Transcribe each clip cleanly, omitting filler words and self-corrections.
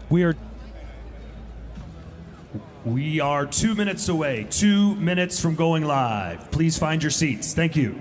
We are 2 minutes away, 2 minutes from going live. Please find your seats. Thank you.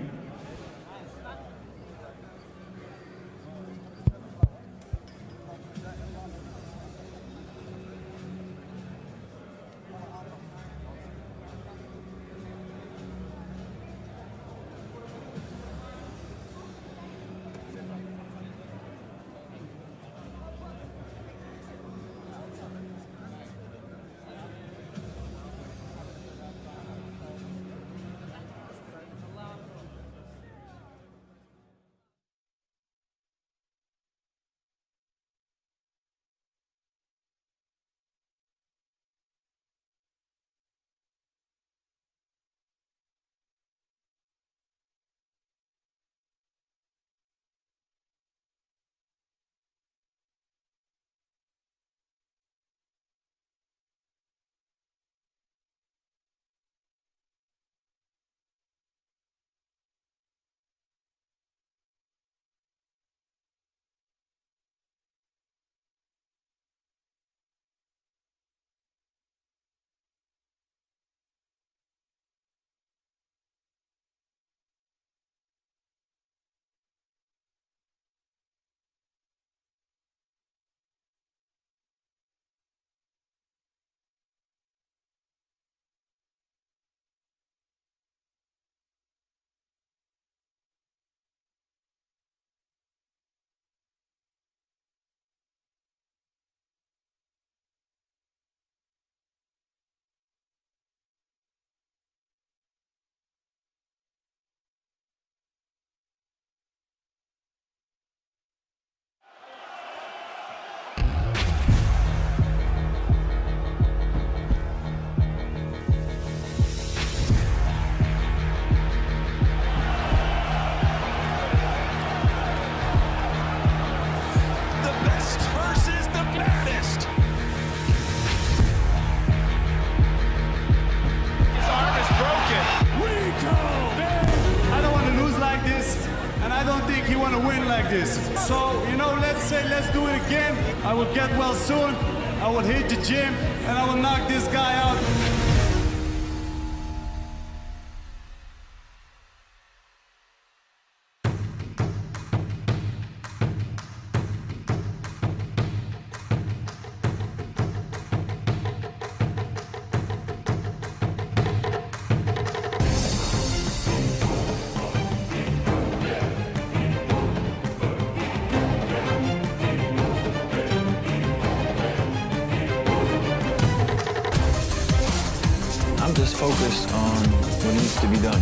So, you know, let's do it again. I will get well soon. I will hit the gym and I will knock this guy out. I'm just focused on what needs to be done.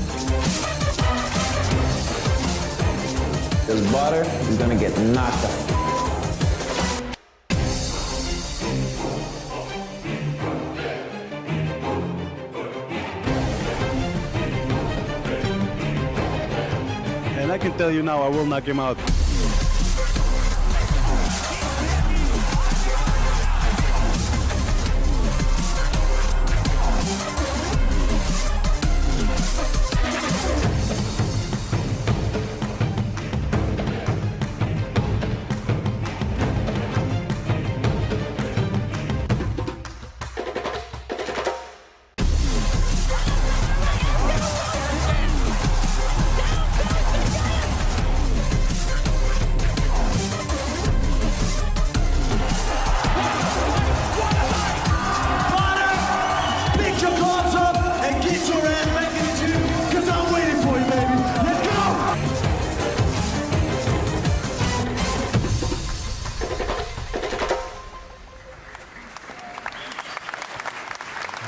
This BADR is gonna get knocked out. And I can tell you now, I will knock him out.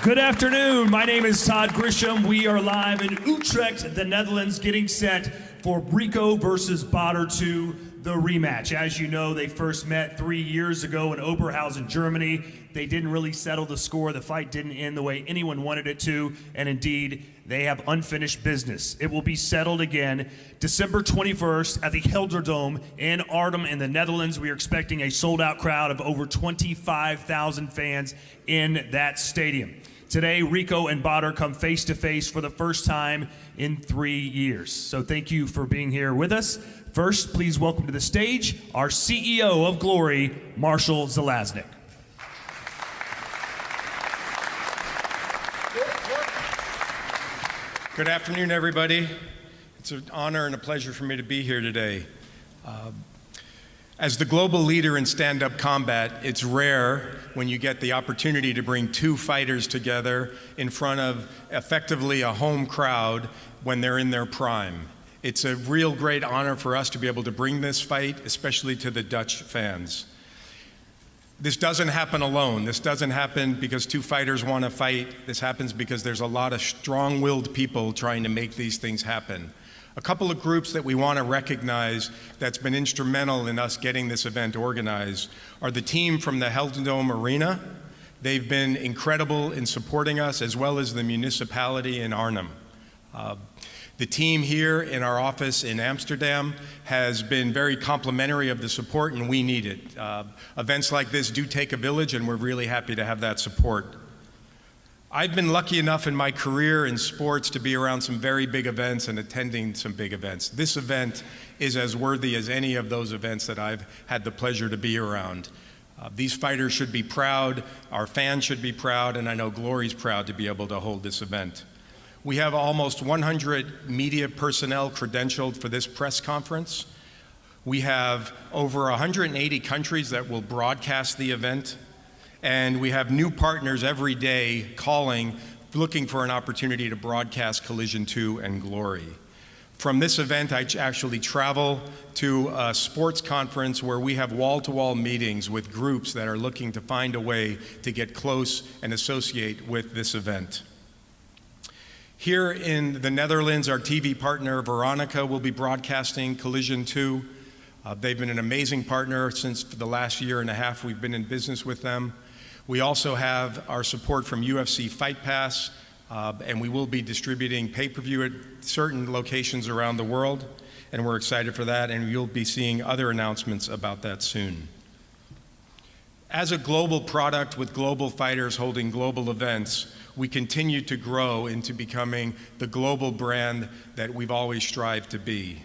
Good afternoon. My name is Todd Grisham. We are live in Utrecht, the Netherlands, getting set for RECO versus BADR 2, the rematch. As you know, they first met 3 years ago in Oberhausen, Germany. They didn't really settle the score. The fight didn't end the way anyone wanted it to, and indeed, they have unfinished business. It will be settled again December 21st at the Helderdome in Arnhem in the Netherlands. We are expecting a sold-out crowd of over 25,000 fans in that stadium. Today, RECO and BADR come face-to-face for the first time in 3 years. So thank you for being here with us. First, please welcome to the stage our CEO of Glory, Marshall Zelaznik. Good afternoon, everybody. It's an honor and a pleasure for me to be here today. As the global leader in stand-up combat, it's rare when you get the opportunity to bring two fighters together in front of effectively a home crowd when they're in their prime. It's a real great honor for us to be able to bring this fight, especially to the Dutch fans. This doesn't happen alone. This doesn't happen because two fighters want to fight. This happens because there's a lot of strong-willed people trying to make these things happen. A couple of groups that we want to recognize that's been instrumental in us getting this event organized are the team from the Heldendoom Arena. They've been incredible in supporting us, as well as the municipality in Arnhem. The team here in our office in Amsterdam has been very complimentary of the support, and we need it. Events like this do take a village, and we're really happy to have that support. I've been lucky enough in my career in sports to be around some very big events and attending some big events. This event is as worthy as any of those events that I've had the pleasure to be around. These fighters should be proud, our fans should be proud, and I know Glory's proud to be able to hold this event. We have almost 100 media personnel credentialed for this press conference. We have over 180 countries that will broadcast the event. And we have new partners every day calling, looking for an opportunity to broadcast Collision 2 and Glory. From this event, I actually travel to a sports conference where we have wall-to-wall meetings with groups that are looking to find a way to get close and associate with this event. Here in the Netherlands, our TV partner, Veronica, will be broadcasting Collision 2. They've been an amazing partner since the last year and a half we've been in business with them. We also have our support from UFC Fight Pass, and we will be distributing pay-per-view at certain locations around the world, and we're excited for that, and you'll be seeing other announcements about that soon. As a global product with global fighters holding global events, we continue to grow into becoming the global brand that we've always strived to be.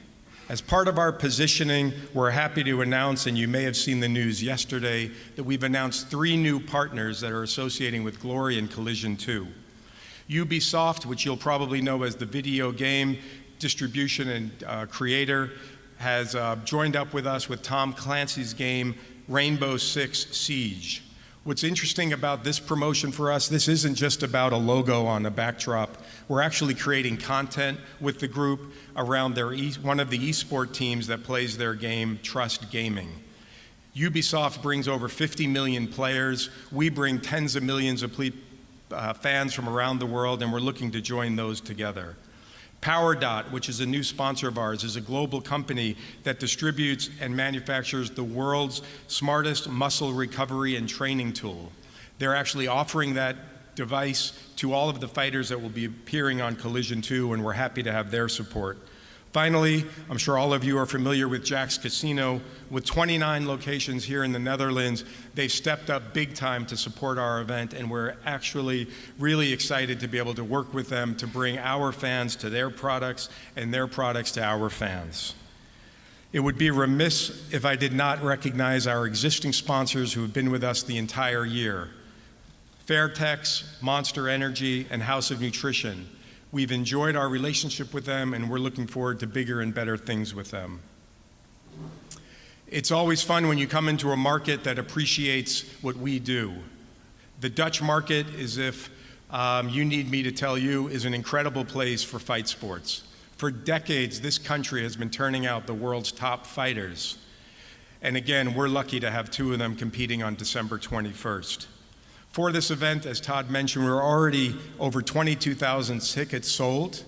As part of our positioning, we're happy to announce, and you may have seen the news yesterday, that we've announced 3 new partners that are associating with Glory and Collision 2. Ubisoft, which you'll probably know as the video game distribution and creator, has joined up with us with Tom Clancy's game Rainbow Six Siege. What's interesting about this promotion for us, this isn't just about a logo on a backdrop. We're actually creating content with the group around one of the esport teams that plays their game, Trust Gaming. Ubisoft brings over 50 million players. We bring tens of millions of fans from around the world, and we're looking to join those together. PowerDot, which is a new sponsor of ours, is a global company that distributes and manufactures the world's smartest muscle recovery and training tool. They're actually offering that device to all of the fighters that will be appearing on Collision 2, and we're happy to have their support. Finally, I'm sure all of you are familiar with Jack's Casino. With 29 locations here in the Netherlands, they've stepped up big time to support our event, and we're actually really excited to be able to work with them to bring our fans to their products and their products to our fans. It would be remiss if I did not recognize our existing sponsors who have been with us the entire year. Fairtex, Monster Energy, and House of Nutrition. We've enjoyed our relationship with them, and we're looking forward to bigger and better things with them. It's always fun when you come into a market that appreciates what we do. The Dutch market, as if you need me to tell you, is an incredible place for fight sports. For decades, this country has been turning out the world's top fighters. And again, we're lucky to have 2 of them competing on December 21st. For this event, as Todd mentioned, we're already over 22,000 tickets sold.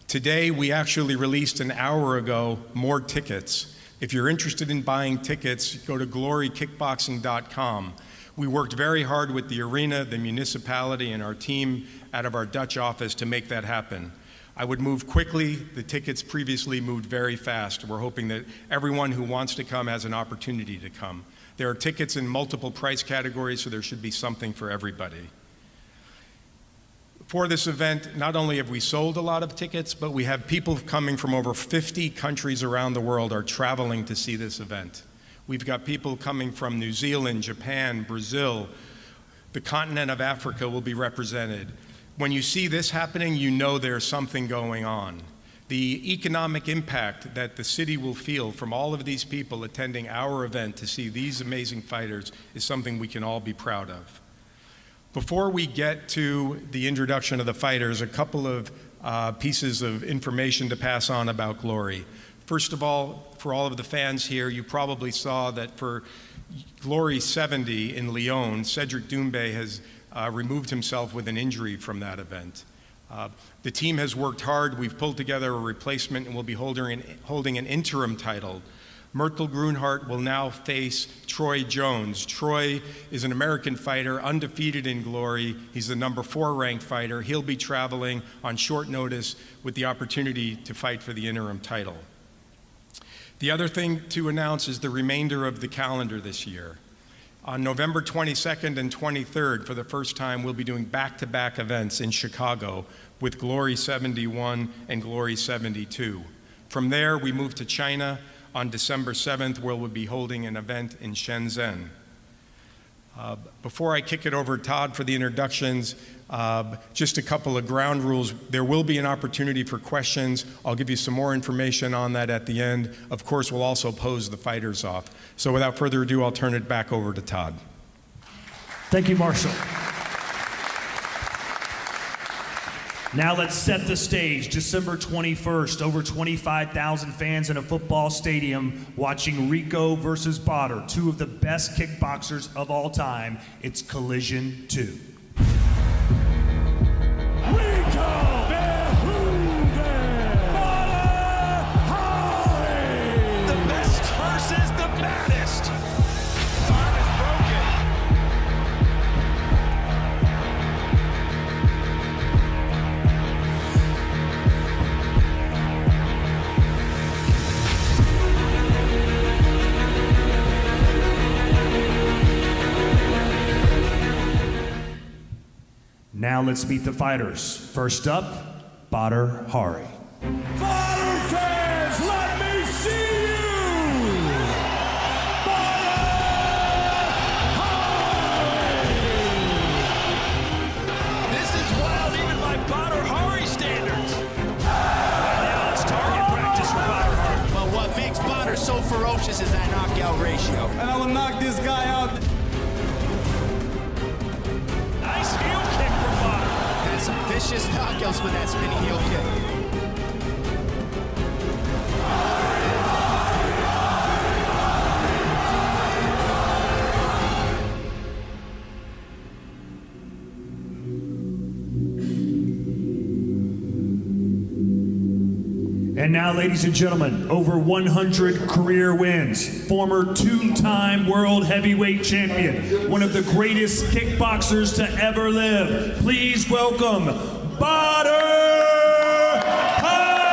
Today, we actually released an hour ago more tickets. If you're interested in buying tickets, go to glorykickboxing.com. We worked very hard with the arena, the municipality, and our team out of our Dutch office to make that happen. I would move quickly. The tickets previously moved very fast. We're hoping that everyone who wants to come has an opportunity to come. There are tickets in multiple price categories, so there should be something for everybody. For this event, not only have we sold a lot of tickets, but we have people coming from over 50 countries around the world are traveling to see this event. We've got people coming from New Zealand, Japan, Brazil. The continent of Africa will be represented. When you see this happening, you know there's something going on. The economic impact that the city will feel from all of these people attending our event to see these amazing fighters is something we can all be proud of. Before we get to the introduction of the fighters, a couple of pieces of information to pass on about Glory. First of all, for all of the fans here, you probably saw that for Glory 70 in Lyon, Cedric Doumbé has removed himself with an injury from that event. The team has worked hard. We've pulled together a replacement and will be holding an interim title. Myrtle Grunhart will now face Troy Jones. Troy is an American fighter, undefeated in Glory. He's the number 4 ranked fighter. He'll be traveling on short notice with the opportunity to fight for the interim title. The other thing to announce is the remainder of the calendar this year. On November 22nd and 23rd, for the first time, we'll be doing back-to-back events in Chicago with Glory 71 and Glory 72. From there, we move to China on December 7th, where we'll be holding an event in Shenzhen. Before I kick it over to Todd for the introductions, just a couple of ground rules. There will be an opportunity for questions. I'll give you some more information on that at the end. Of course, we'll also pose the fighters off. So without further ado, I'll turn it back over to Todd. Thank you, Marshall. Now let's set the stage. December 21st, over 25,000 fans in a football stadium watching RECO versus BADR, 2 of the best kickboxers of all time. It's Collision 2. Now let's meet the fighters. First up, BADR Hari. BADR fans, let me see you! This is wild even by BADR Hari standards. Right now it's target practice for BADR Hari. But what makes BADR so ferocious is that knockout ratio. And I will knock this guy out. Nice heel kick from BADR. Had some vicious knockouts with that spinning heel kick. And now, ladies and gentlemen, over 100 career wins, former 2-time world heavyweight champion, one of the greatest kickboxers to ever live. Please welcome BADR Hari!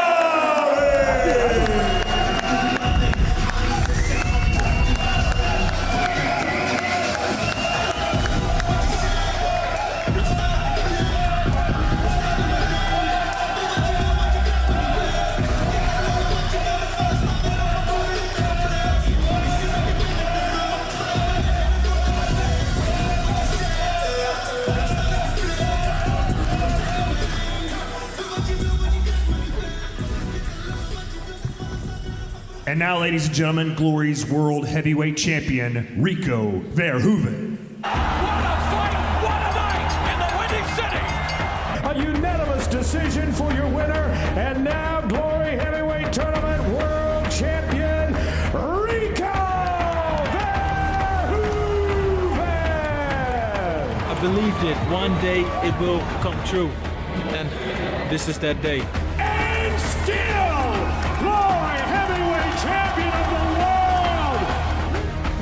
And now, ladies and gentlemen, Glory's world heavyweight champion, RECO Verhoeven. What a fight! What a night in the winning city! A unanimous decision for your winner, and now Glory Heavyweight Tournament World Champion, RECO Verhoeven! I believe that one day it will come true, and this is that day. And still, Glory Heavyweight Champion of the world!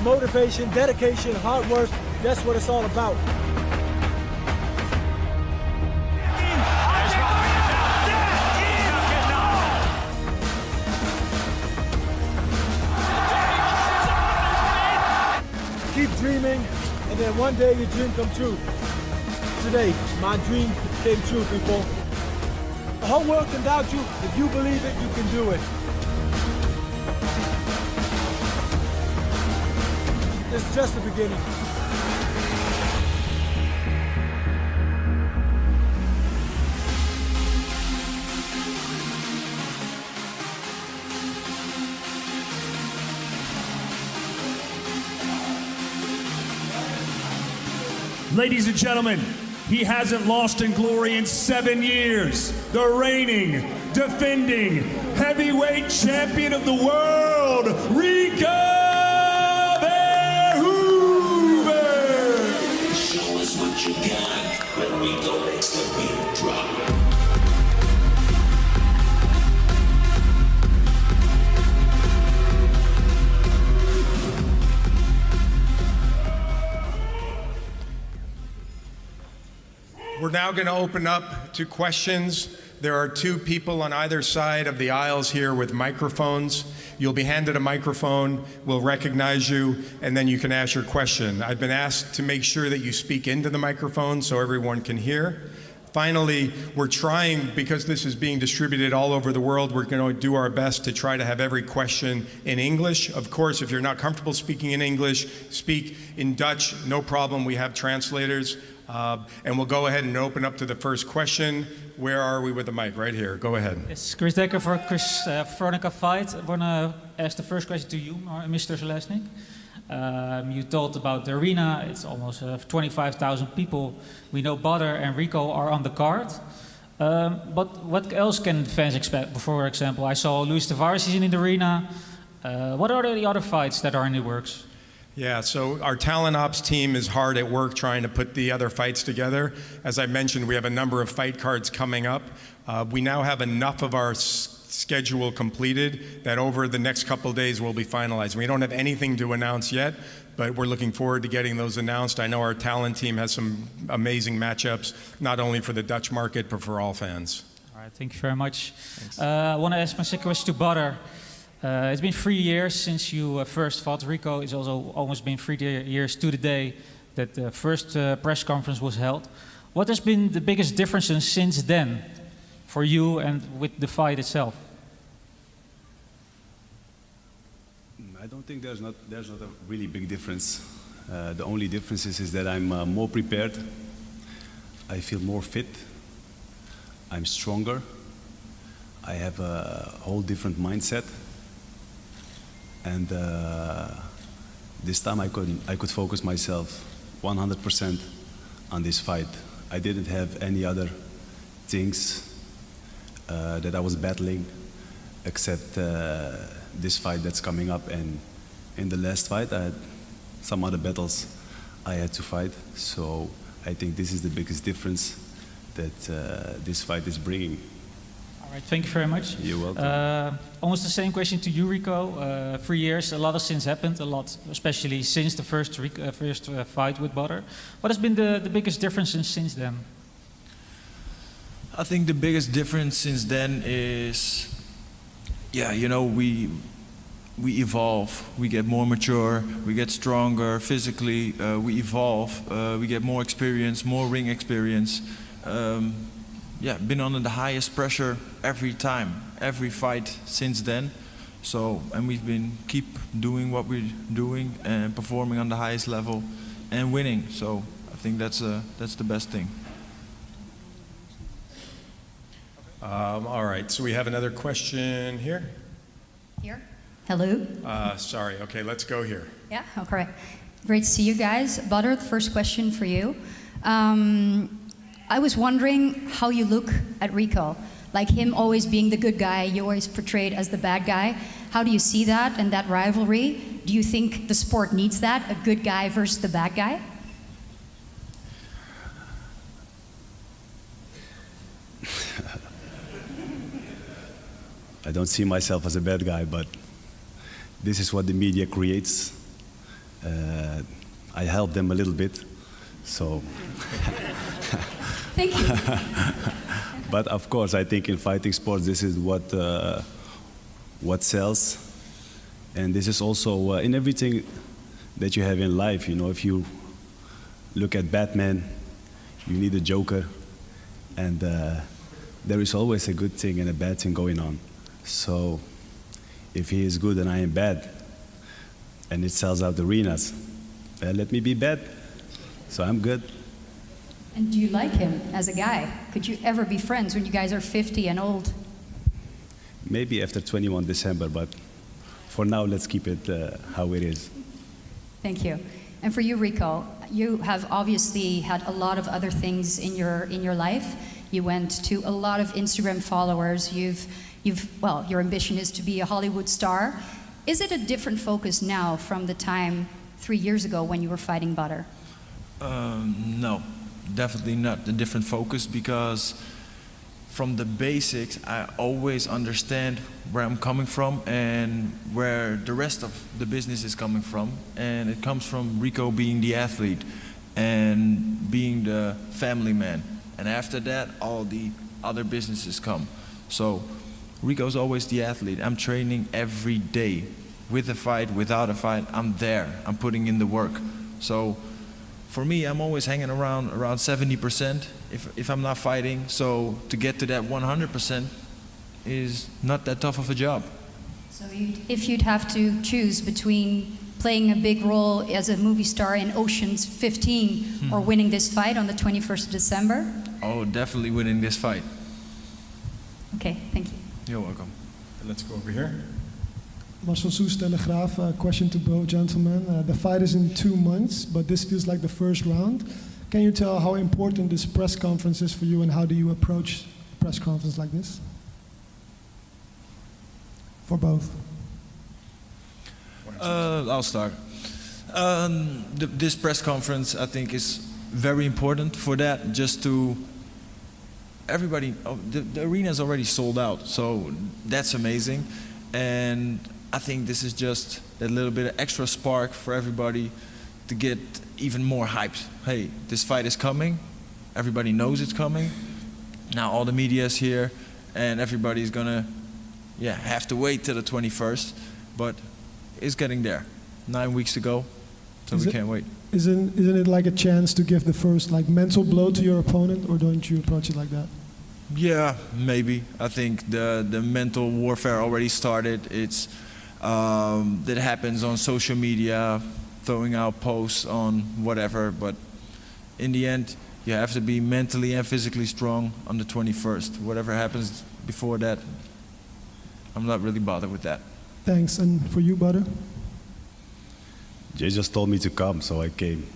Motivation, dedication, hard work, that's what it's all about. Keep dreaming, and then one day your dream come true. Today, my dream came true, people. The whole world can doubt you. If you believe it, you can do it. It's just the beginning. Ladies and gentlemen, he hasn't lost in glory in 7 years. The reigning, defending, heavyweight champion of the world, RECO! Show us what you got when RECO makes the beat drop. We're now going to open up to questions. There are 2 people on either side of the aisles here with microphones. You'll be handed a microphone, we'll recognize you, and then you can ask your question. I've been asked to make sure that you speak into the microphone so everyone can hear. Finally, we're trying, because this is being distributed all over the world, we're going to do our best to try to have every question in English. Of course, if you're not comfortable speaking in English, speak in Dutch, no problem, we have translators. And we'll go ahead and open up to the first question. Where are we with the mic? Right here. Go ahead. It's Chris Decker for Chris Veronica Fight. I want to ask the first question to you, Mr. Zelesnik. You told about the arena. It's almost 25,000 people. We know BADR and RECO are on the card. But what else can fans expect? For example, I saw Luis Tavares is in the arena. What are the other fights that are in the works? Yeah, so our talent ops team is hard at work trying to put the other fights together. As I mentioned, we have a number of fight cards coming up. We now have enough of our schedule completed that over the next couple of days will be finalized. We don't have anything to announce yet, but we're looking forward to getting those announced. I know our talent team has some amazing matchups, not only for the Dutch market, but for all fans. All right, thank you very much. I want to ask my second question to BADR. It's been 3 years since you first fought RECO. It's also almost been 3 years to the day that the first press conference was held. What has been the biggest differences since then for you and with the fight itself? I don't think there's not a really big difference. The only difference is that I'm more prepared. I feel more fit. I'm stronger. I have a whole different mindset. And this time I could focus myself 100% on this fight. I didn't have any other things that I was battling except this fight that's coming up. And in the last fight, I had some other battles I had to fight. So I think this is the biggest difference that this fight is bringing. All right, thank you very much. You're welcome. Almost the same question to you, RECO. 3 years, a lot of things happened, a lot, especially since the first fight with BADR. What has been the biggest differences since then? I think the biggest difference since then is, yeah, you know, we evolve, we get more mature, we get stronger physically, we evolve, we get more experience, more ring experience. Yeah, been under the highest pressure every time, every fight since then. So, and we've been keep doing what we're doing and performing on the highest level and winning. So I think that's the best thing. All right, so we have another question here. Here. Hello. Sorry, okay, let's go here. Yeah, okay. Great to see you guys. BADR, the first question for you. I was wondering how you look at RECO. Like him always being the good guy, you always portrayed as the bad guy. How do you see that and that rivalry? Do you think the sport needs that, a good guy versus the bad guy? I don't see myself as a bad guy, but this is what the media creates. I help them a little bit, so. Thank you. But of course, I think in fighting sports, this is what sells, and this is also in everything that you have in life. You know, if you look at Batman, you need a Joker, and there is always a good thing and a bad thing going on. So, if he is good and I am bad, and it sells out arenas, let me be bad. So I'm good. And do you like him as a guy? Could you ever be friends when you guys are 50 and old? Maybe after 21 December, but for now, let's keep it how it is. Thank you. And for you, RECO, you have obviously had a lot of other things in your life. You went to a lot of Instagram followers. Well, your ambition is to be a Hollywood star. Is it a different focus now from the time 3 years ago when you were fighting Badr? No, definitely not a different focus, because from the basics, I always understand where I'm coming from and where the rest of the business is coming from. And it comes from RECO being the athlete and being the family man. And after that, all the other businesses come. So RECO's always the athlete. I'm training every day. With a fight, without a fight, I'm there. I'm putting in the work. So for me, I'm always hanging around 70% if I'm not fighting. So to get to that 100% is not that tough of a job. So if you'd have to choose between playing a big role as a movie star in Ocean's 15 or winning this fight on the 21st of December? Oh, definitely winning this fight. Okay, thank you. You're welcome. Let's go over here. Marcel Soes, Telegraaf. Question to both gentlemen. The fight is in 2 months, but this feels like the first round. Can you tell how important this press conference is for you, and how do you approach a press conference like this? For both. I'll start. This press conference, I think, is very important for that, just to everybody. The arena is already sold out, so that's amazing. And I think this is just that little bit of extra spark for everybody to get even more hyped. Hey, this fight is coming. Everybody knows it's coming. Now all the media is here, and everybody's gonna, have to wait till the 21st. But it's getting there. 9 weeks to go, so we can't wait. Isn't it like a chance to give the first mental blow to your opponent, or don't you approach it like that? Yeah, maybe. I think the mental warfare already started. It's that happens on social media, throwing out posts on whatever. But in the end, you have to be mentally and physically strong on the 21st. Whatever happens before that, I'm not really bothered with that. Thanks. And for you, Badr? Jay just told me to come, so I came.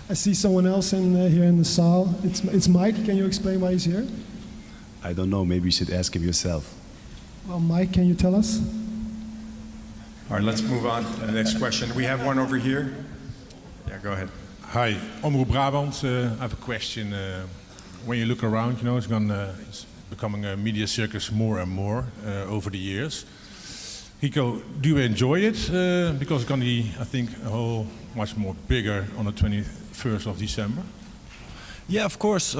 I see someone else here in the saal. It's Mike. Can you explain why he's here? I don't know. Maybe you should ask him yourself. Well, Mike, can you tell us? All right, let's move on to the next question. We have one over here. Yeah, go ahead. Hi, Omroep Brabant. I have a question. When you look around, it's becoming a media circus more and more over the years. RECO, do you enjoy it? Because it's going to be, I think, much more bigger on the 21st of December. Yeah, of course.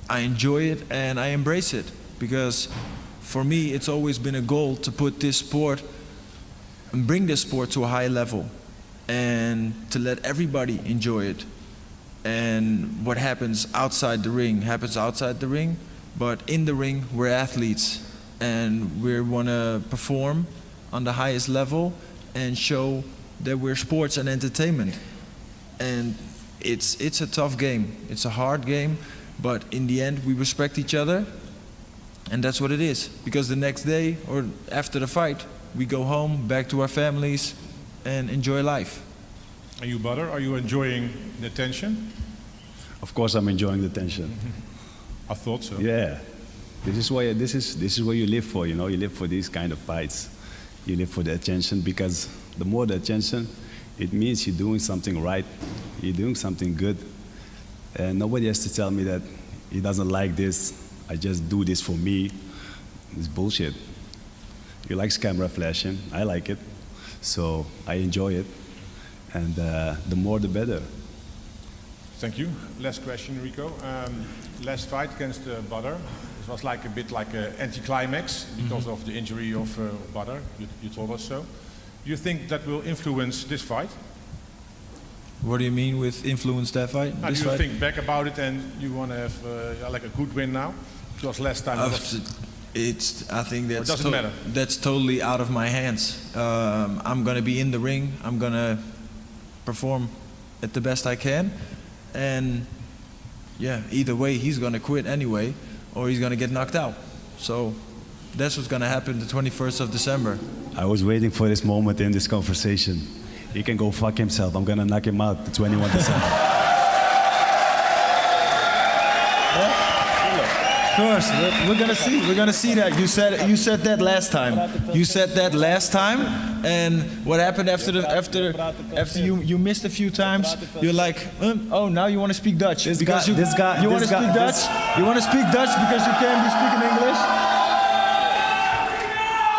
I enjoy it and I embrace it, because for me it's always been a goal to put this sport and bring this sport to a high level and to let everybody enjoy it. And what happens outside the ring happens outside the ring, but in the ring we're athletes and we want to perform on the highest level and show that we're sports and entertainment. And it's a tough game. It's a hard game, but in the end we respect each other, and that's what it is. Because the next day or after the fight, we go home, back to our families, and enjoy life. And you, Badr, are you enjoying the tension? Of course, I'm enjoying the tension. I thought so. Yeah, this is what you live for. You live for these kind of fights. You live for the attention, because the more the attention, it means you're doing something right. You're doing something good, and nobody has to tell me that he doesn't like this. I just do this for me. It's bullshit. He likes camera flashing. I like it, so I enjoy it, and the more the better. Thank you. Last question, RECO. Last fight against Badr, it was like a bit like an anticlimax because of the injury of Badr. You told us so. Do you think that will influence this fight? What do you mean with influence that fight? Do you think back about it and you want to have like a good win now? Because last time I think that's doesn't matter. That's totally out of my hands. I'm gonna be in the ring. I'm gonna perform at the best I can, and either way he's gonna quit anyway, or he's gonna get knocked out. So that's what's gonna happen the 21st of December. I was waiting for this moment in this conversation. He can go fuck himself. I'm gonna knock him out the 21 December. Of course, we're gonna see. We're gonna see that. You said that last time. You said that last time, and what happened after you missed a few times? You're like, oh, now you want to speak Dutch You want to speak Dutch? You want to speak Dutch because you can't be speaking English?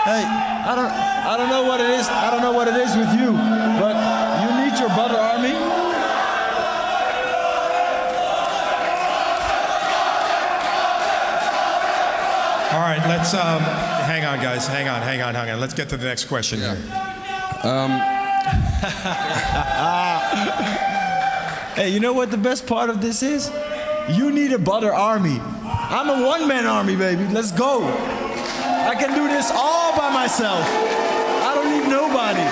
Hey, I don't know what it is. I don't know what it is with you, but you need your butter army. All right, let's hang on, guys. Hang on. Let's get to the next question here. Hey, you know what the best part of this is? You need a butter army. I'm a one-man army, baby. Let's go. I can do this all by myself. I don't need nobody.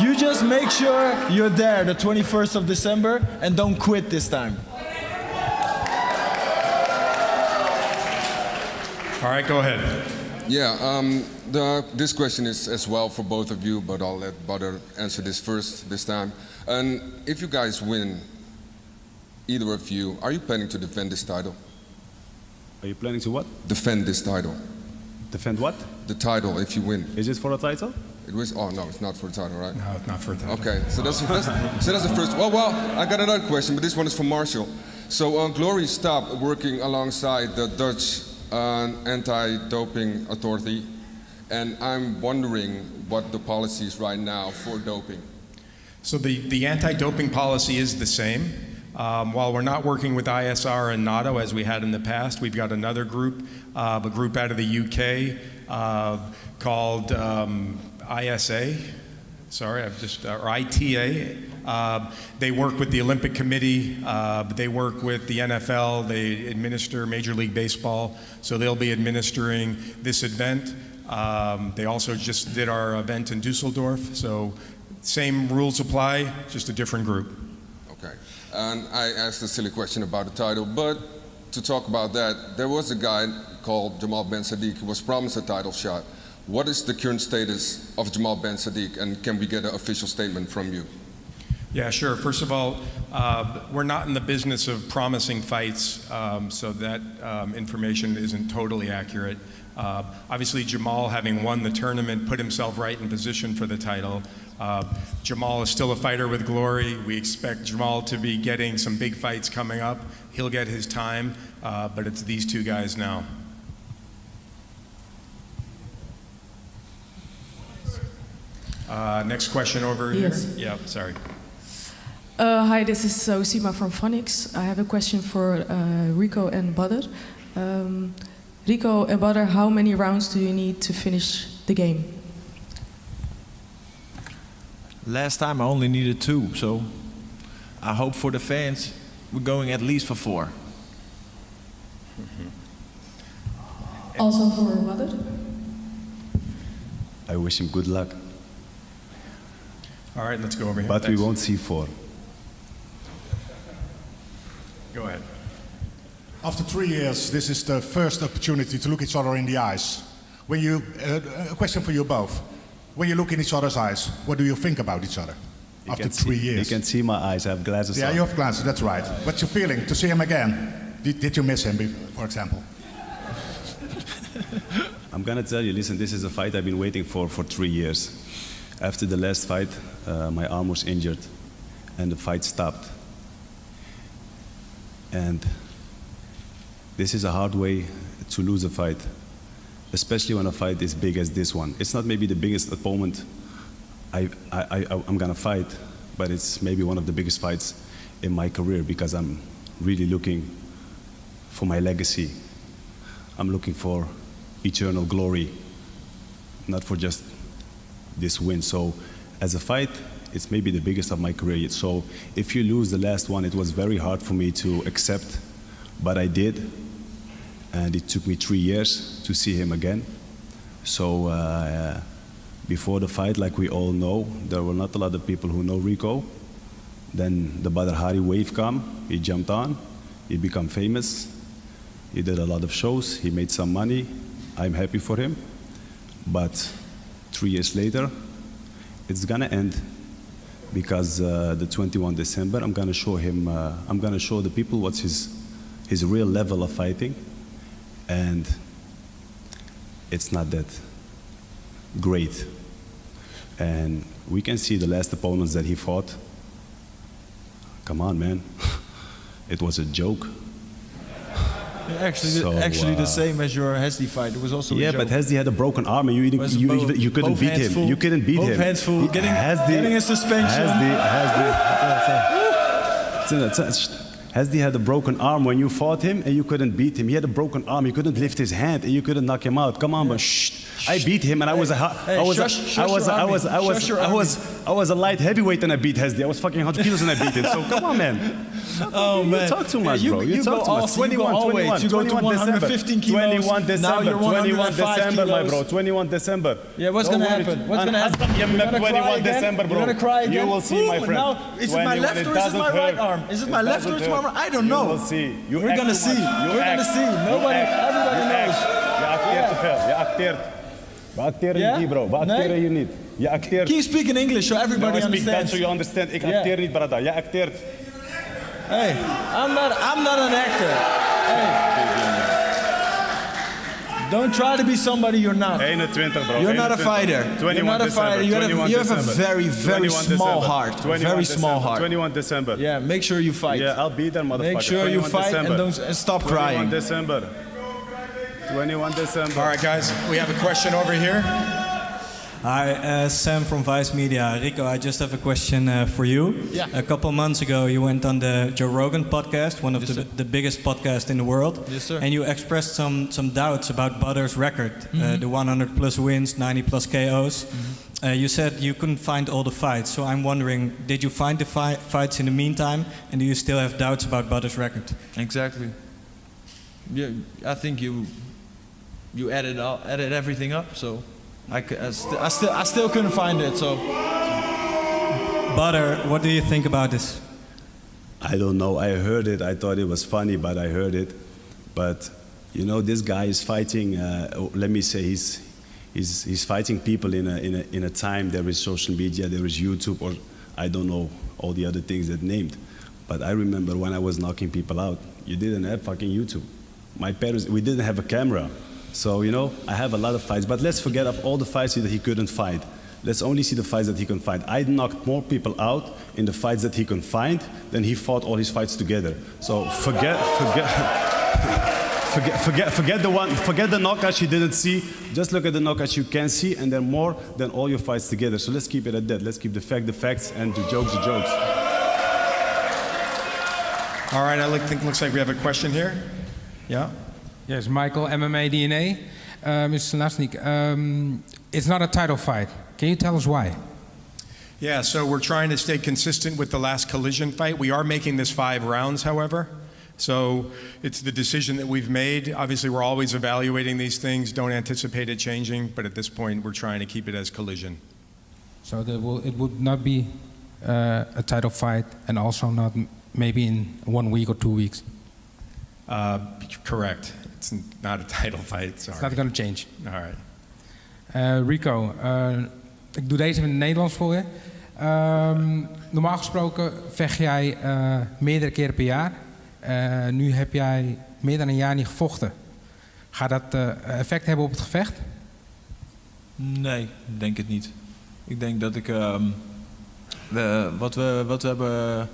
You just make sure you're there the 21st of December and don't quit this time. All right, go ahead. Yeah, this question is as well for both of you, but I'll let Badr answer this first this time. And if you guys win, either of you, are you planning to defend this title? Are you planning to what? Defend this title. Defend what? The title, if you win. Is it for a title? It was. Oh no, it's not for the title, right? No, it's not for the title. Okay, so that's the first. Well, I got another question, but this one is for Marshall. So Glory stopped working alongside the Dutch anti-doping authority, and I'm wondering what the policy is right now for doping. So the anti-doping policy is the same. While we're not working with ISR and NATO as we had in the past, we've got another group, a group out of the UK called ISA. Sorry, or ITA. They work with the Olympic Committee, they work with the NFL, they administer Major League Baseball, so they'll be administering this event. They also just did our event in Dusseldorf, so same rules apply, just a different group. Okay, and I asked a silly question about the title, but to talk about that, there was a guy called Jamal Ben Sadiq who was promised a title shot. What is the current status of Jamal Ben Sadiq, and can we get an official statement from you? Yeah, sure. First of all, we're not in the business of promising fights, so that information isn't totally accurate. Obviously, Jamal, having won the tournament, put himself right in position for the title. Jamal is still a fighter with Glory. We expect Jamal to be getting some big fights coming up. He'll get his time, but it's these two guys now. Next question over here. Yeah, sorry. Hi, this is Osima from Phonics. I have a question for RECO and Badr. RECO and Badr, how many rounds do you need to finish the game? Last time I only needed 2, so I hope for the fans we're going at least for 4. Also for Badr? I wish him good luck. All right, let's go over here. But Thanks. we won't see 4. Go ahead. After 3 years, this is the first opportunity to look each other in the eyes. When you, a question for you both. When you look in each other's eyes, what do you think about each other? After 3 years. You can see my eyes, I have glasses Yeah, on. you have glasses, that's right. What's your feeling to see him again? Did you miss him, for example? I'm gonna tell you, listen, this is a fight I've been waiting for 3 years. After the last fight, my arm was injured and the fight stopped. And this is a hard way to lose a fight, especially when a fight is big as this one. It's not maybe the biggest opponent I'm gonna fight, but it's maybe one of the biggest fights in my career because I'm really looking for my legacy. I'm looking for eternal glory, not for just this win. So as a fight, it's maybe the biggest of my career. So if you lose the last one, it was very hard for me to accept, but I did. And it took me 3 years to see him again. So before the fight, like we all know, there were not a lot of people who know RECO. Then the Badr Hari wave came, he jumped on, he became famous. He did a lot of shows. He made some money. I'm happy for him. But 3 years later, it's gonna end because the 21 December, I'm gonna show him. I'm gonna show the people what's his real level of fighting, and it's not that great. And we can see the last opponents that he fought. Come on, man. It was a joke. Yeah, actually, the same as your Hesdy fight. It was also a joke. But Hesdy had a broken arm, and you couldn't beat him. You couldn't beat him. Both hands full. Getting a suspension. Hesdy had a broken arm when you fought him, and you couldn't beat him. He had a broken arm. You couldn't lift his hand, and you couldn't knock him out. Come on, but shh. I beat him, and I was a light heavyweight, and I beat Hesdy. I was fucking 100 kilos, and I beat him. So come on, man. You talk too much, bro. You talk too much. 21, you go to 115 kilos. 21 December. Now you're 21 December, kilos. my bro. 21 December. Yeah, what's gonna happen? What's gonna happen? You're gonna cry 21 again? December, bro. You're gonna cry again? You will see, my friend. Now, is it my left or is it my right arm? Is it my left or is it my right? I don't know. You will see. We're gonna see. We're gonna see. Everybody knows. Je acteert te veel. Je acteert. We acteren niet, bro. We acteren hier niet. Je acteert. Keep speaking English so everybody understands. So you understand. Ik acteer niet, brada. Je acteert. Hey, I'm not an actor. Hey. Don't try to be somebody you're not. 21, bro. You're not a fighter. 21 you're not a fighter. You have a very, very 21 small December. heart. 21 Very December. small heart. 21 December. Yeah, make sure you fight. Yeah, I'll be there, motherfucker. Make sure you fight December. and stop crying. 21 December. 21 December. All right, guys, we have a question over here. Hi, Sam from Vice Media. Rico, I just have a question for you. Yeah. A couple months ago, you went on the Joe Rogan podcast, one of the biggest podcasts in the world. Yes, sir. And you expressed some doubts about Badr's record, the 100 plus wins, 90 plus KOs. You said you couldn't find all the fights, so I'm wondering, did you find the fights in the meantime, and do you still have doubts about Badr's record? Exactly. Yeah, I think you added everything up, so I still couldn't find it. So, Badr, what do you think about this? I don't know. I heard it. I thought it was funny, but I heard it. But you know, this guy is fighting. Let me say, he's fighting people in a time there is social media, there is YouTube, or I don't know all the other things that named. But I remember when I was knocking people out, you didn't have fucking YouTube. My parents, we didn't have a camera. So, you know, I have a lot of fights, but let's forget of all the fights that he couldn't fight. Let's only see the fights that he can fight. I knocked more people out in the fights that he can find than he fought all his fights together. So forget the knockouts you didn't see. Just look at the knockouts you can see, and they're more than all your fights together. So let's keep it at that. Let's keep the facts, and the jokes. All right, I think looks like we have a question here. Yeah. Yes, Michael, MMA DNA. Mr. Lasnik, it's not a title fight. Can you tell us why? Yeah, so we're trying to stay consistent with the last collision fight. We are making this 5 rounds, however. So it's the decision that we've made. Obviously, we're always evaluating these things. Don't anticipate it changing, but at this point, we're trying to keep it as collision. So it would not be a title fight, and also not maybe in 1 week or 2 weeks? Correct. It's not a title fight, sorry. It's not going to change. All right. Rico, ik doe deze in het Nederlands voor je. Normaal gesproken vecht jij meerdere keren per jaar. Nu heb jij meer dan een jaar niet gevochten. Gaat dat effect hebben op het gevecht? Nee, ik denk het niet. Ik denk dat ik wat we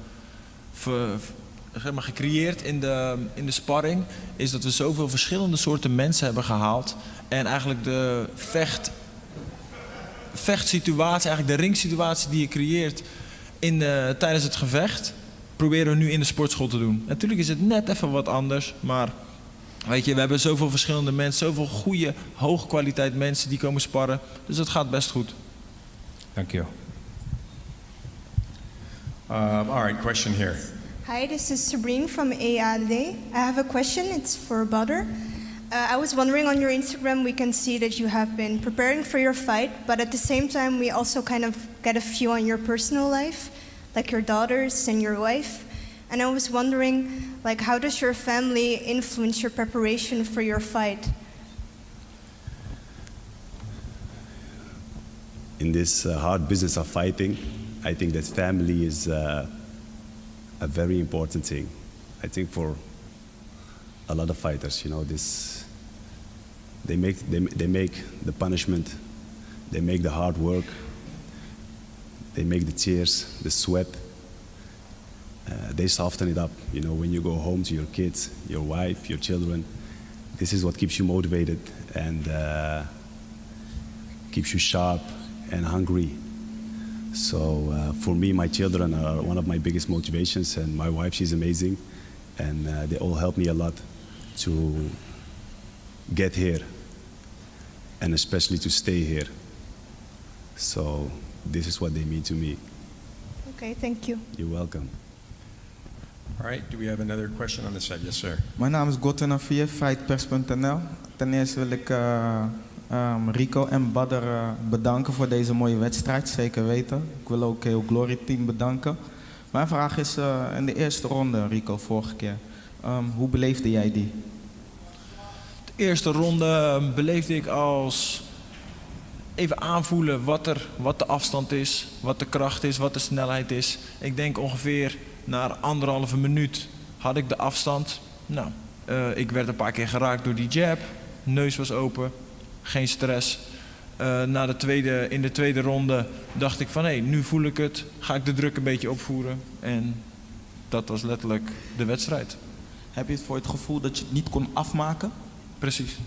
hebben gecreëerd in de sparring is dat we zoveel verschillende soorten mensen hebben gehaald en eigenlijk de vechtsituatie, eigenlijk de ringsituatie die je creëert tijdens het gevecht, proberen we nu in de sportschool te doen. Natuurlijk is het net even wat anders, maar weet je, we hebben zoveel verschillende mensen, zoveel goede, hoge kwaliteit mensen die komen sparren, dus dat gaat best goed. Dank je. All right, question here. Hi, this is Sabrine from AAD. I have a question. It's for Badr. I was wondering, on your Instagram, we can see that you have been preparing for your fight, but at the same time, we also kind of get a view on your personal life, like your daughters and your wife. And I was wondering, like, how does your family influence your preparation for your fight? In this hard business of fighting, I think that family is a very important thing. I think for a lot of fighters, you know, they make the punishment, they make the hard work, they make the tears, the sweat. They soften it up. You know, when you go home to your kids, your wife, your children, this is what keeps you motivated and keeps you sharp and hungry. So for me, my children are one of my biggest motivations, and my wife, she's amazing, and they all help me a lot to get here, and especially to stay here. So this is what they mean to me. Okay, thank you. You're welcome. All right, do we have another question on this side? Yes, sir. Mijn naam is Gottenavier, fightpers.nl. Ten eerste wil ik Rico en Badr bedanken voor deze mooie wedstrijd, zeker weten. Ik wil ook heel Glory Team bedanken. Mijn vraag is, in de eerste ronde, Rico, vorige keer, hoe beleefde jij die? De eerste ronde beleefde ik als even aanvoelen wat de afstand is, wat de kracht is, wat de snelheid is. Ik denk ongeveer na 1,5 minuut had ik de afstand. Nou, ik werd een paar keer geraakt door die jab, neus was open. Geen stress. In de tweede ronde dacht ik van hé, nu voel ik het. Ga ik de druk een beetje opvoeren. En dat was letterlijk de wedstrijd. Heb je het voor het gevoel dat je het niet kon afmaken? Precies.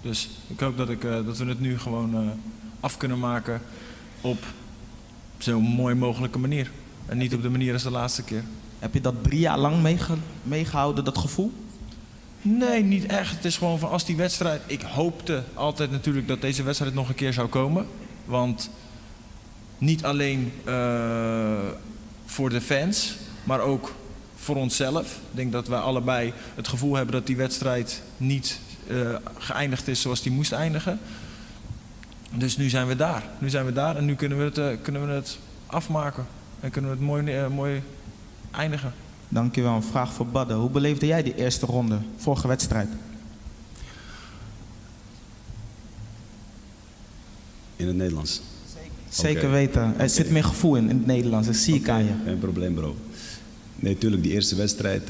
Dus ik hoop dat we het nu gewoon af kunnen maken op zo'n mooi mogelijke manier. En niet op de manier als de laatste keer. Heb je dat 3 jaar lang meegehouden, dat gevoel? Nee, niet echt. Het is gewoon van als die wedstrijd... Ik hoopte altijd natuurlijk dat deze wedstrijd nog een keer zou komen. Want niet alleen voor de fans, maar ook voor onszelf. Ik denk dat wij allebei het gevoel hebben dat die wedstrijd niet geëindigd is zoals die moest eindigen. Dus nu zijn we daar. Nu zijn we daar en nu kunnen we het afmaken. En kunnen we het mooi eindigen. Dankjewel. Een vraag voor Badr. Hoe beleefde jij die eerste ronde, vorige wedstrijd? In het Nederlands? Zeker weten. Er zit meer gevoel in het Nederlands. Dat zie ik aan je. Geen probleem, bro. Nee, tuurlijk, die eerste wedstrijd...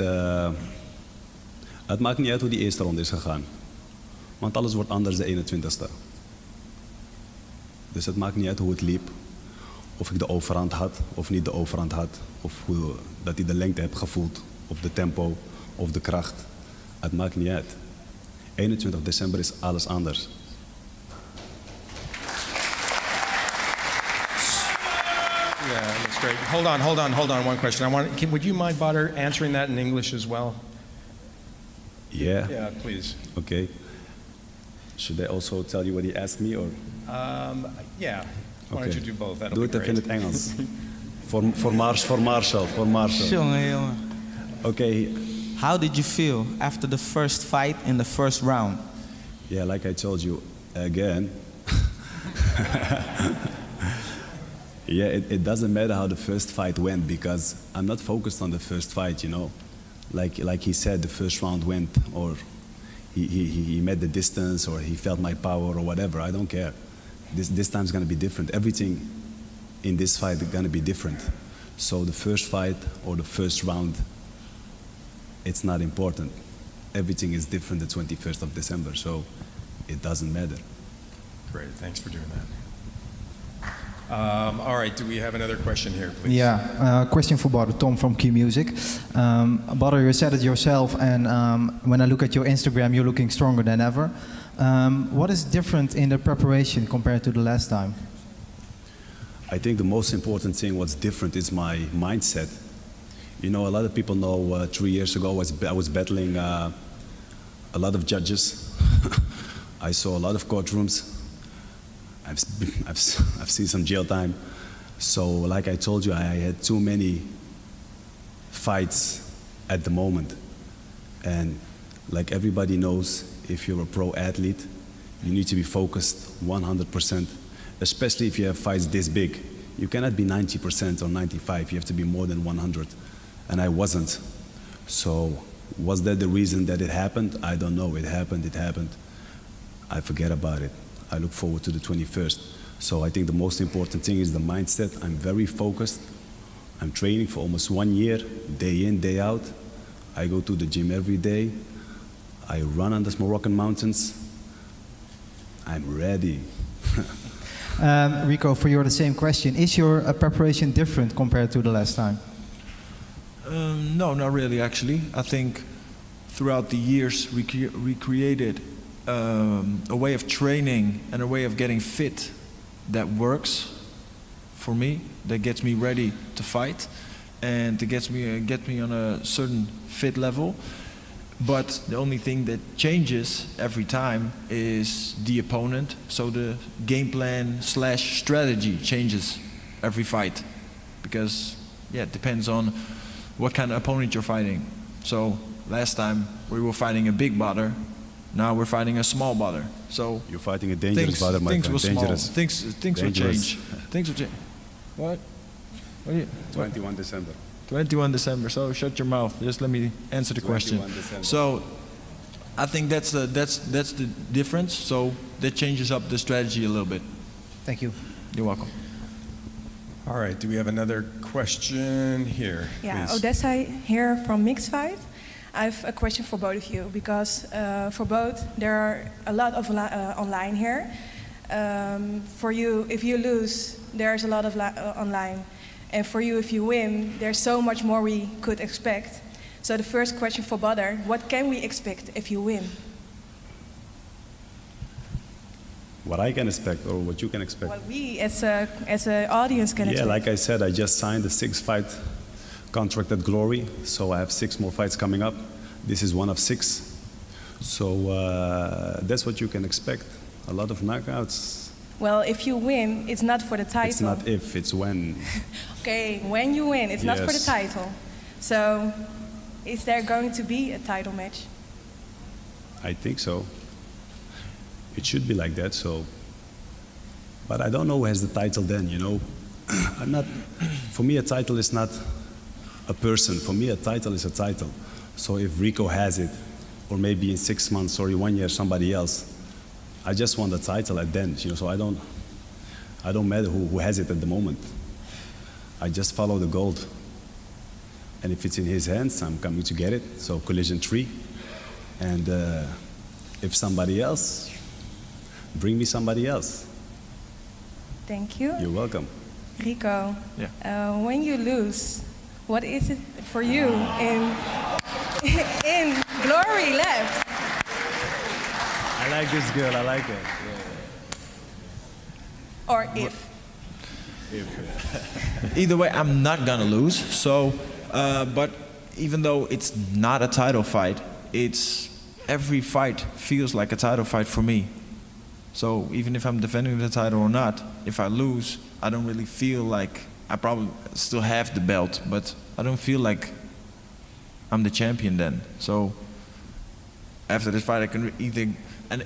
het maakt niet uit hoe die eerste ronde is gegaan. Want alles wordt anders de 21ste. Dus het maakt niet uit hoe het liep. Of ik de overhand had of niet de overhand had. Of dat hij de lengte heb gevoeld. Of de tempo. Of de kracht. Het maakt niet uit. 21 december is alles anders. Yeah, that's great. Hold on. One question. Would you mind, Badr, answering that in English as well? Yeah. Yeah, please. Okay. Should I also tell you what he asked me, or? Yeah. Why don't you do both? That'll Doe be het even great. in het Engels. voor Marshall. Jongen. Okay. How did you feel after the first fight in the first round? Yeah, like I told you, again. Yeah, it doesn't matter how the first fight went because I'm not focused on the first fight, you know. Like he said, the first round went, or he met the distance, or he felt my power, or whatever. I don't care. This time's gonna be different. Everything in this fight is gonna be different. So the first fight or the first round, it's not important. Everything is different the 21st of December, so it doesn't matter. Great, thanks for doing that. All right, do we have another question here, please? Yeah, question for Badr, Tom from Q Music. Badr, you said it yourself, and when I look at your Instagram, you're looking stronger than ever. What is different in the preparation compared to the last time? I think the most important thing what's different is my mindset. You know, a lot of people know 3 years ago I was battling a lot of judges. I saw a lot of courtrooms. I've seen some jail time. So like I told you, I had too many fights at the moment. And like everybody knows, if you're a pro athlete, you need to be focused 100%, especially if you have fights this big. You cannot be 90% or 95, you have to be more than 100. and I wasn't. So was that the reason that it happened? I don't know. It happened. I forget about it. I look forward to the 21st. So I think the most important thing is the mindset. I'm very focused. I'm training for almost 1 year, day in, day out. I go to the gym every day. I run on the Moroccan mountains. I'm ready. Rico, for you the same question. Is your preparation different compared to the last time? No, not really actually. I think throughout the years we created a way of training and a way of getting fit that works for me, that gets me ready to fight and to get me on a certain fit level. But the only thing that changes every time is the opponent. So the game plan / strategy changes every fight, because it depends on what kind of opponent you're fighting. So last time we were fighting a big batter, now we're fighting a small batter. So you're fighting a dangerous batter, my friend. Dangerous. Things will change. Things will change. What? What are you? 21 December. 21 December. So shut your mouth. Just let me answer the question. December. So I think that's the difference. So that changes up the strategy a little bit. Thank you. You're welcome. All right, do we have another question here? Yeah, please? Odessa here from Mixed Fight. I have a question for both of you, because for both there are a lot of online here. For you, if you lose, there's a lot of online. And for you, if you win, there's so much more we could expect. So the first question for Badr, what can we expect if you win? What I can expect, or what you can expect? What we as a audience can expect. Yeah, like I said, I just signed a 6-fight contract at Glory, so I have 6 more fights coming up. This is one of 6. So that's what you can expect. A lot of knockouts. Well, if you win, it's not for the title. It's not if, it's when. Okay, when you win, it's not for the title. So is there going to be a title match? I think so. It should be like that, so. But I don't know who has the title then, you know. I'm not, for me a title is not a person. For me a title is a title. So if RECO has it, or maybe in 6 months or in 1 year somebody else, I just want the title at then, you know, so I don't matter who has it at the moment. I just follow the gold. And if it's in his hands, I'm coming to get it. So collision 3. And if somebody else, bring me somebody else. Thank you. You're welcome. RECO, when you lose, what is it for you in Glory left? I like this girl, I like her. Or if? Either way, I'm not gonna lose. So, but even though it's not a title fight, every fight feels like a title fight for me. So even if I'm defending the title or not, if I lose, I don't really feel like, I probably still have the belt, but I don't feel like I'm the champion then. So after this fight, I can either, and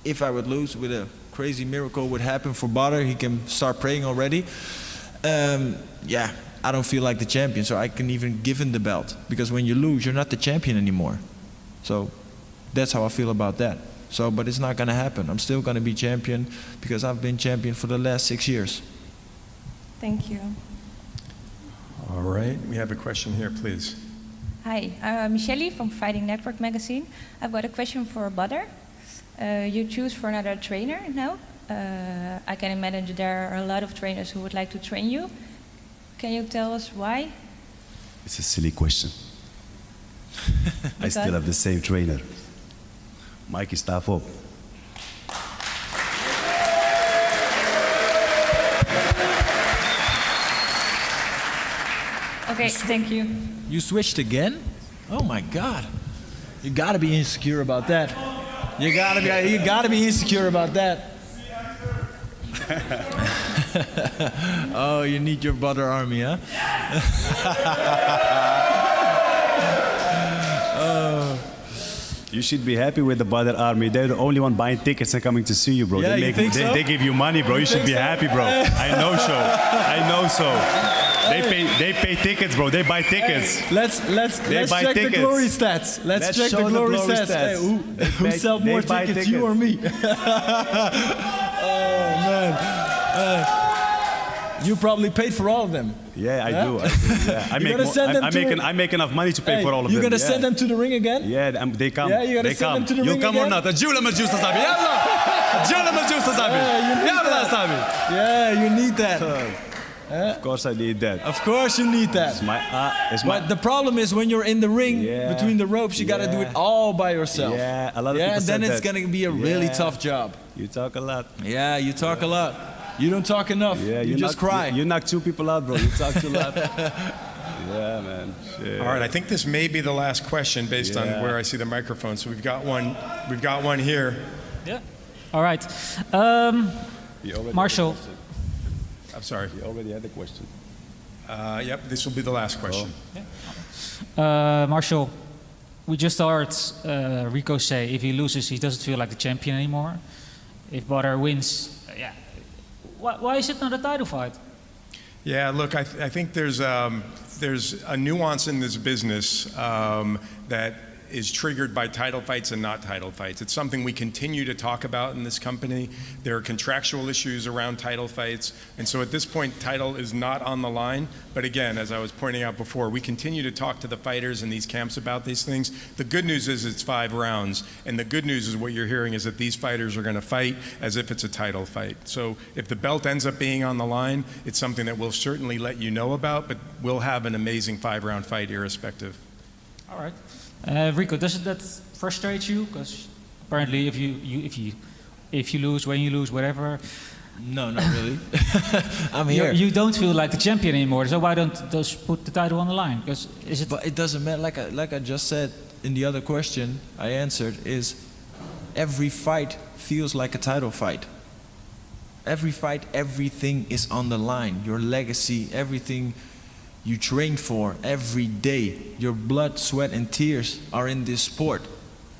if I would lose, with a crazy miracle would happen for Badr, he can start praying already. I don't feel like the champion, so I can even give him the belt, because when you lose, you're not the champion anymore. So that's how I feel about that. So, but it's not gonna happen. I'm still gonna be champion, because I've been champion for the last 6 years. Thank you. All right, we have a question here, please. Hi, I'm Michelle from Fighting Network magazine. I've got a question for Badr. You choose for another trainer now. I can imagine there are a lot of trainers who would like to train you. Can you tell us why? It's a silly question. I still have the same trainer. Mikey, staff up. Okay, thank you. You switched again? Oh my God. You gotta be insecure about that. You gotta be insecure about that. Oh, you need your Badr army, huh? You should be happy with the BADR army. They're the only one buying tickets and coming to see you, bro. Yeah, they you think so? They give you money, bro. You should be think so? happy, bro. I know so. I know so. They pay tickets, bro. They buy tickets. Let's buy check tickets. the glory stats. Let's check show the glory stats. stats. Hey, who sell more buy tickets, you or me? Oh man. You probably paid for all of them. Yeah, I do. Yeah. I make enough money to pay for all of them. You're gonna yeah. send them to the ring again? Yeah, they come. Yeah, you're gonna they send come. them to the You ring come again? or not? Jula Majusta Sabi. Jula Majusta Sabi. Sabi. Yeah, you need that. Of course I need that. Of course you need that. But the problem is when you're in the ring, between the ropes, you gotta do it all by yourself. Yeah, a lot of people and then said it's that. gonna be a really tough job. You talk a lot. Yeah, you talk a lot. You don't talk enough. Yeah, you just cry. You knock 2 people out, bro. You talk too loud. Yeah, man. Shit. All right, I think this may be the last question based on where I see the microphone. So we've got one. We've got one here. Yeah. All right. Marshall. I'm sorry. You already had the question. Yep, this will be the last question. Marshall, we just heard Rico say if he loses, he doesn't feel like the champion anymore. If BADR wins, why is it not a title fight? Yeah, look, I think there's a nuance in this business that is triggered by title fights and not title fights. It's something we continue to talk about in this company. There are contractual issues around title fights, and so at this point, title is not on the line. But again, as I was pointing out before, we continue to talk to the fighters in these camps about these things. The good news is it's 5 rounds, and the good news is what you're hearing is that these fighters are going to fight as if it's a title fight. So if the belt ends up being on the line, it's something that we'll certainly let you know about, but we'll have an amazing 5-round fight irrespective. All right. Rico, doesn't that frustrate you? Because apparently, if you lose, when you lose, whatever. No, not really. I'm here. You don't feel like the champion anymore. So why don't those put the title on the line? Because But it doesn't matter. Like I just said in the other question I answered, is every fight feels like a title fight. Every fight, everything is on the line. Your legacy, everything you train for every day, your blood, sweat, and tears are in this sport.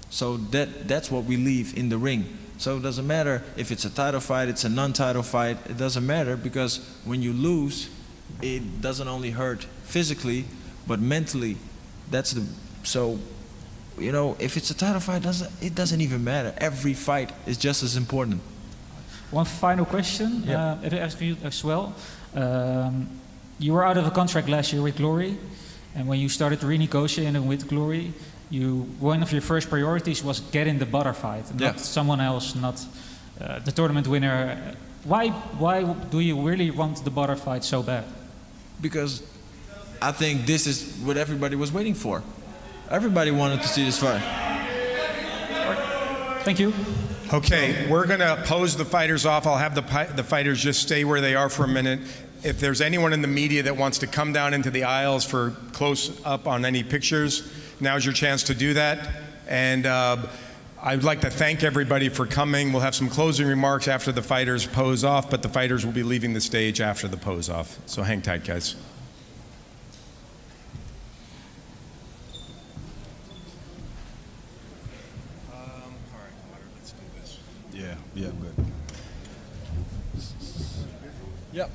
So that's what we leave in the ring. So it doesn't matter if it's a title fight, it's a non-title fight, it doesn't matter, because when you lose, it doesn't only hurt physically, but mentally. So, you know, if it's a title fight, it doesn't even matter. Every fight is just as important. One final question, if I ask you as well. You were out of a contract last year with Glory, and when you started renegotiating with Glory, one of your first priorities was getting the BADR fight, not someone else, not the tournament winner. Why do you really want the BADR fight so bad? Because I think this is what everybody was waiting for. Everybody wanted to see this fight. Thank you. Okay, we're going to pose the fighters off. I'll have the fighters just stay where they are for a minute. If there's anyone in the media that wants to come down into the aisles for close up on any pictures, now's your chance to do that. And I'd like to thank everybody for coming. We'll have some closing remarks after the fighters pose off, but the fighters will be leaving the stage after the pose off. So hang tight, guys. Yeah, good. Yep.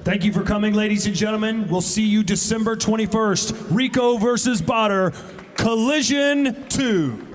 Thank you for coming, ladies and gentlemen. We'll see you December 21st. RECO versus BADR, Collision 2.